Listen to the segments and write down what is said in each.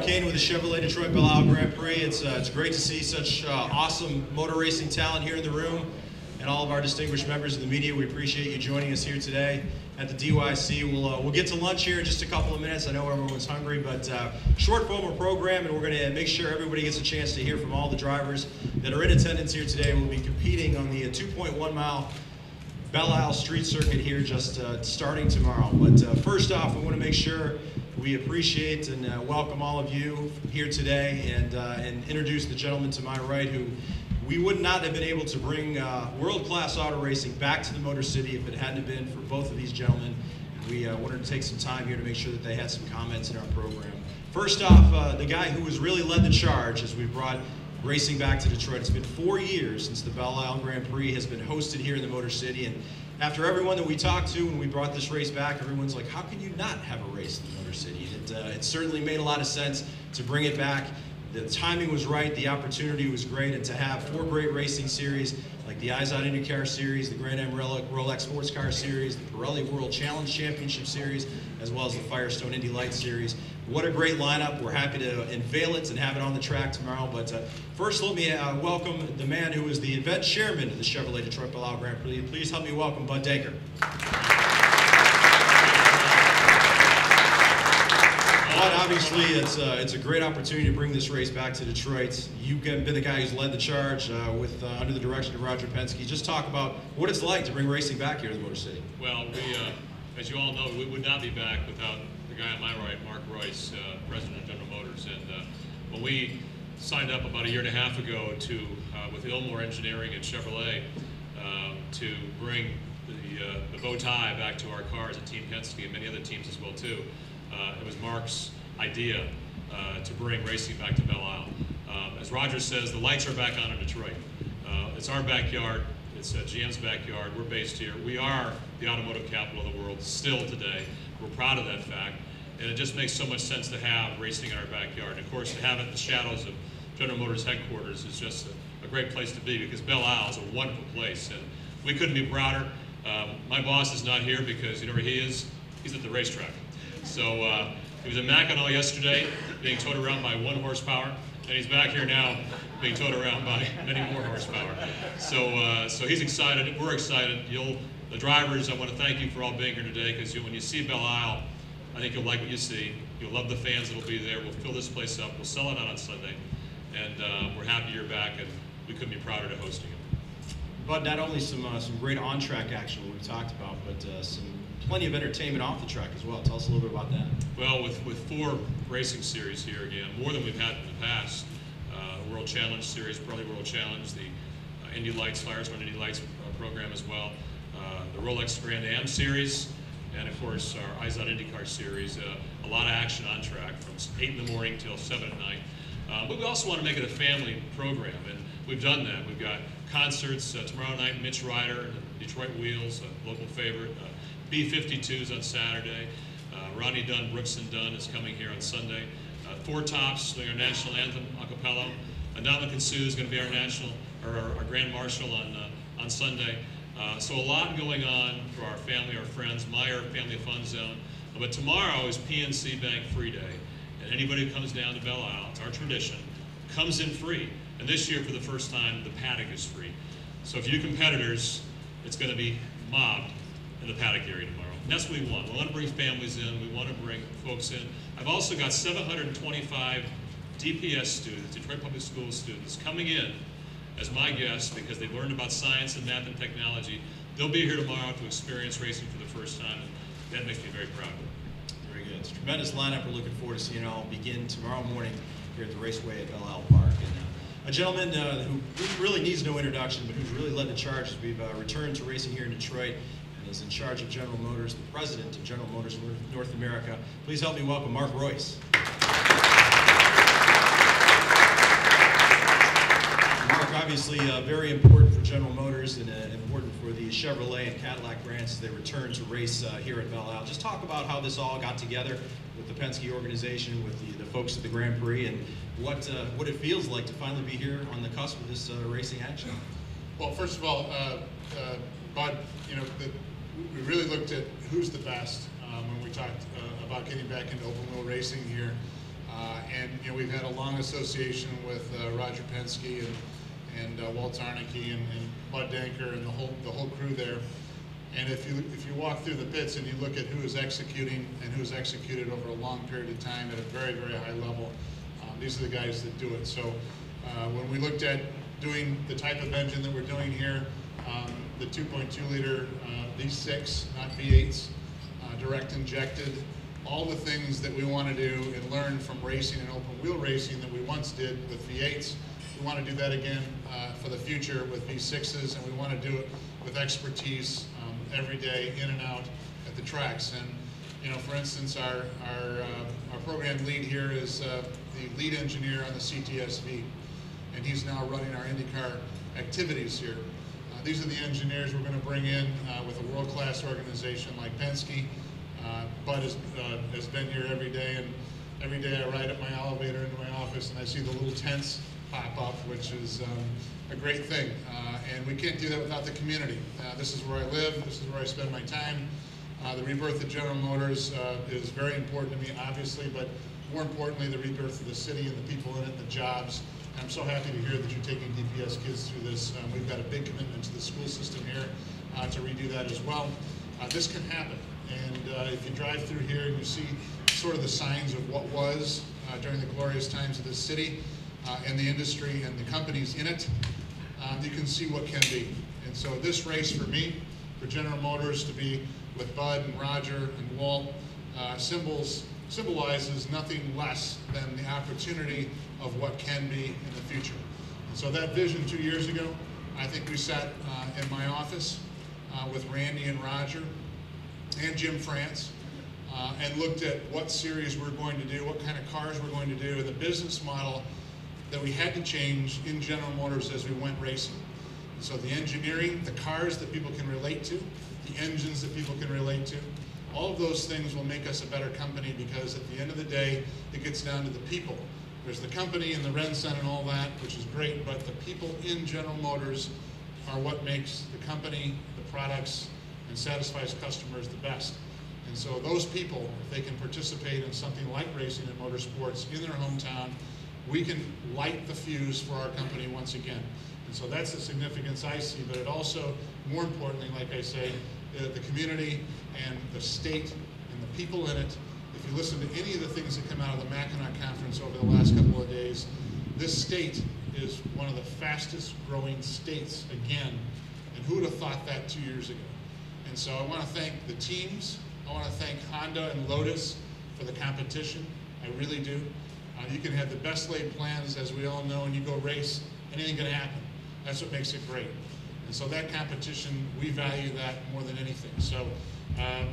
with the Chevrolet Detroit Belle Isle Grand Prix. It's great to see such awesome motor racing talent here in the room, and all of our distinguished members of the media. We appreciate you joining us here today at the DYC. We'll get to lunch here in just a couple of minutes. I know everyone's hungry, but short formal program, and we're going to make sure everybody gets a chance to hear from all the drivers that are in attendance here today. We'll be competing on the 2.1 mile Belle Isle Street Circuit here just starting tomorrow. But first off, we want to make sure we appreciate and welcome all of you here today and introduce the gentleman to my right who we would not have been able to bring world-class auto racing back to the Motor City if it hadn't been for both of these gentlemen. We wanted to take some time here to make sure that they had some comments in our program. First off, the guy who has really led the charge as we brought racing back to Detroit. It's been 4 years since the Belle Isle Grand Prix has been hosted here in the Motor City, and after everyone that we talked to when we brought this race back, everyone's like, how can you not have a race in the Motor City? It certainly made a lot of sense to bring it back. The timing was right, the opportunity was great, and to have 4 great racing series like the Yacht IndyCar Series, the Grand Am Rolex Sports Car Series, the Pirelli World Challenge Championship Series, as well as the Firestone Indy Lights Series. What a great lineup. We're happy to unveil it and have it on the track tomorrow. But first, let me welcome the man who is the event chairman of the Chevrolet Detroit Belle Isle Grand Prix. Please help me welcome Bud Daker. Bud, obviously, it's a great opportunity to bring this race back to Detroit. You've been the guy who's led the charge under the direction of Roger Penske. Just talk about what it's like to bring racing back here to the Motor City. Well, as you all know, we would not be back without the guy on my right, Mark Royce, president of General Motors. And when we signed up about a year and a half ago with Ilmore Engineering and Chevrolet to bring the bow tie back to our cars at Team Penske and many other teams as well too, it was Mark's idea to bring racing back to Belle Isle. As Roger says, the lights are back on in Detroit. It's our backyard. It's GM's backyard. We're based here. We are the automotive capital of the world still today. We're proud of that fact. And it just makes so much sense to have racing in our backyard. And of course, to have it in the shadows of General Motors headquarters is just a great place to be, because Belle Isle is a wonderful place. And we couldn't be prouder. My boss is not here because you know where he is? He's at the racetrack. So he was in Mackinac yesterday being towed around by 1 horsepower. And he's back here now being towed around by many more horsepower. So he's excited. We're excited. The drivers, I want to thank you for all being here today, because when you see Belle Isle, I think you'll like what you see. You'll love the fans that'll be there. We'll fill this place up. We'll sell it out on Sunday. And we're happy you're back, and we couldn't be prouder to hosting it. But not only some great on-track action we've talked about, but plenty of entertainment off the track as well. Tell us a little bit about that. Well, with 4 racing series here again, more than we've had in the past. World Challenge Series, Pirelli World Challenge, the Indy Lights, Firestone Indy Lights program as well, the Rolex Grand Am Series, and of course our Yacht IndyCar Series. A lot of action on track from 8 in the morning till 7 at night. But we also want to make it a family program, and we've done that. We've got concerts tomorrow night, Mitch Ryder, Detroit Wheels, a local favorite, B-52s on Saturday. Ronnie Dunn, Brooks and Dunn is coming here on Sunday. 4 Tops doing our national anthem a cappella. Dominic Sue is going to be our Grand Marshal on Sunday. So a lot going on for our family, our friends, Meyer Family Fun Zone. But tomorrow is PNC Bank Free Day. And anybody who comes down to Belle Isle, it's our tradition, comes in free. And this year, for the first time, the paddock is free. So if you competitors, it's going to be mobbed in the paddock area tomorrow. And that's what we want. We want to bring families in. We want to bring folks in. I've also got 725 DPS students, Detroit Public Schools students, coming in as my guests because they've learned about science and math and technology. They'll be here tomorrow to experience racing for the first time, and that makes me very proud. Very good. It's a tremendous lineup. We're looking forward to seeing it all begin tomorrow morning here at the Raceway at Belle Isle Park. And a gentleman who really needs no introduction, but who's really led the charge as we've returned to racing here in Detroit, and is in charge of General Motors, the president of General Motors North America. Please help me welcome Mark Royce. Mark, obviously very important for General Motors and important for the Chevrolet and Cadillac brands as they return to race here at Belle Isle. Just talk about how this all got together with the Penske organization, with the folks at the Grand Prix, and what it feels like to finally be here on the cusp of this racing action. Well, first of all, Bud, we really looked at who's the best when we talked about getting back into open wheel racing here. And you know, we've had a long association with Roger Penske and Walt Arnicke and Bud Danker and the whole crew there. And if you walk through the pits and you look at who is executing and who's executed over a long period of time at a very, very high level, these are the guys that do it. So when we looked at doing the type of engine that we're doing here, the 2.2 liter V6, not V8s, direct injected, all the things that we want to do and learn from racing and open wheel racing that we once did with V8s, we want to do that again for the future with V6s, and we want to do it with expertise every day in and out at the tracks. And you know, for instance, our program lead here is the lead engineer on the CTSV, and he's now running our IndyCar activities here. These are the engineers we're going to bring in with a world-class organization like Penske. Bud has been here every day, and every day I ride up my elevator into my office and I see the little tents pop up, which is a great thing. And we can't do that without the community. This is where I live, this is where I spend my time. The rebirth of General Motors is very important to me, obviously, but more importantly, the rebirth of the city and the people in it, the jobs. And I'm so happy to hear that you're taking DPS kids through this. We've got a big commitment to the school system here to redo that as well. This can happen. And if you drive through here and you see sort of the signs of what was during the glorious times of this city and the industry and the companies in it, you can see what can be. And so this race for me, for General Motors to be with Bud and Roger and Walt, symbolizes nothing less than the opportunity of what can be in the future. And so that vision 2 years ago, I think we sat in my office with Randy and Roger and Jim France, and looked at what series we're going to do, what kind of cars we're going to do, and the business model that we had to change in General Motors as we went racing. And so the engineering, the cars that people can relate to, the engines that people can relate to, all of those things will make us a better company, because at the end of the day, it gets down to the people. There's the company and the Rensen and all that, which is great, but the people in General Motors are what makes the company, the products, and satisfies customers the best. And so those people, if they can participate in something like racing and motorsports in their hometown, we can light the fuse for our company once again. And so that's the significance I see, but it also, more importantly, like I say, the community and the state and the people in it. If you listen to any of the things that come out of the Mackinac Conference over the last couple of days, this state is one of the fastest growing states again. And who would have thought that 2 years ago? And so I want to thank the teams. I want to thank Honda and Lotus for the competition. I really do. You can have the best laid plans, as we all know, and you go race, anything can happen. That's what makes it great. And so that competition, we value that more than anything. So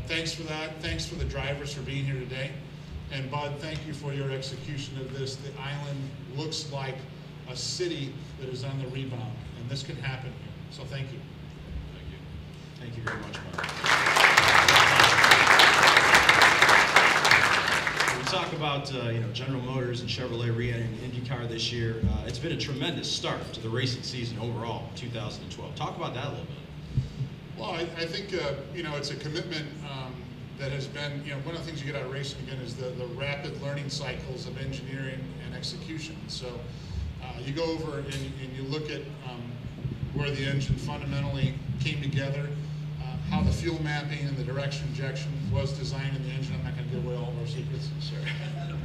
thanks for that. Thanks for the drivers for being here today. And Bud, thank you for your execution of this. The island looks like a city that is on the rebound, and this can happen here. So thank you. Thank you. Thank you very much, Bud. We talk about General Motors and Chevrolet re-entering IndyCar this year. It's been a tremendous start to the racing season overall, 2012. Talk about that a little bit. Well, I think it's a commitment that has been, one of the things you get out of racing again is the rapid learning cycles of engineering and execution. So you go over and you look at where the engine fundamentally came together, how the fuel mapping and the direction injection was designed in the engine. I'm not going to give away all of our secrets. Sure.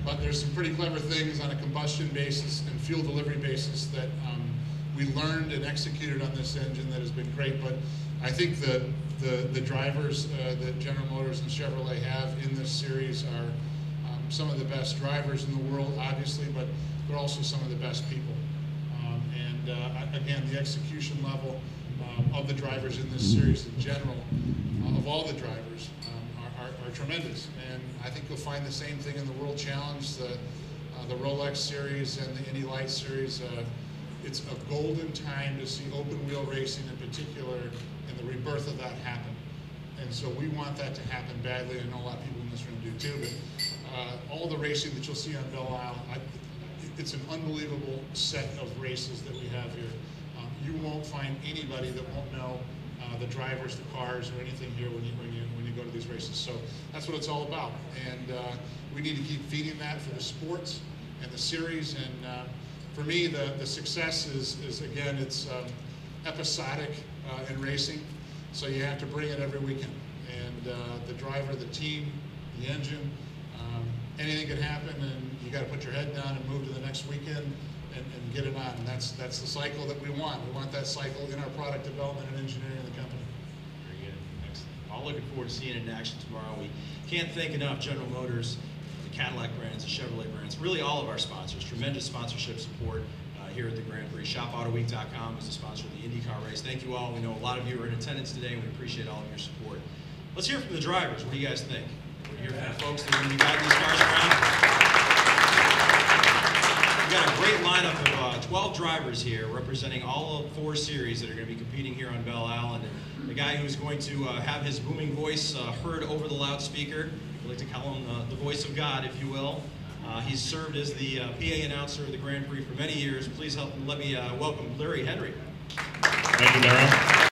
But there's some pretty clever things on a combustion basis and fuel delivery basis that we learned and executed on this engine that has been great. But I think the drivers that General Motors and Chevrolet have in this series are some of the best drivers in the world, obviously, but they're also some of the best people. Again, the execution level of the drivers in this series in general, of all the drivers, are tremendous. And I think you'll find the same thing in the World Challenge, the Rolex Series and the Indy Lights Series. It's a golden time to see open wheel racing in particular and the rebirth of that happen. And so we want that to happen badly. I know a lot of people in this room do too, but all the racing that you'll see on Belle Isle, it's an unbelievable set of races that we have here. You won't find anybody that won't know the drivers, the cars, or anything here when you go to these races. So that's what it's all about, and we need to keep feeding that for the sports and the series. And for me, the success is again, it's episodic in racing, so you have to bring it every weekend. And the driver, the team, the engine, anything can happen, and you got to put your head down and move to the next weekend and get it on. And that's the cycle that we want. We want that cycle in our product development and engineering in the company. Very good. Excellent. All looking forward to seeing it in action tomorrow. We can't thank enough General Motors, the Cadillac brands, the Chevrolet brands, really all of our sponsors. Tremendous sponsorship support here at the Grand Prix. ShopAutoWeek.com is the sponsor of the IndyCar race. Thank you all. We know a lot of you are in attendance today, and we appreciate all of your support. Let's hear from the drivers. What do you guys think? We're hear from the folks that are going to be guiding these cars around. We've got a great lineup of 12 drivers here representing all of 4 series that are going to be competing here on Belle Isle. And the guy who's going to have his booming voice heard over the loudspeaker, we like to call him the voice of God, if you will. He's served as the PA announcer of the Grand Prix for many years. Please let me welcome Larry Henry. Thank you, Darryl.